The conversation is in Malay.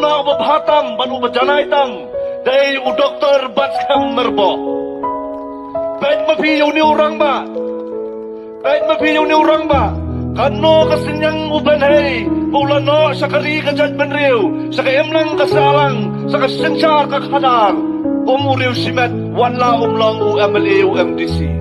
na ubabhatam, ban ubajanaitam, day u doktor batskam merbo. Pwede mapiyaw ni urang ba? Pwede mapiyaw ni urang ba? Kano kasinyang ubanay, paulano sa kari kajad banriw, sa kaimlang kasalang, sa kasensyar kakadar, umuriw simet, wala umlang u MLA u MDC.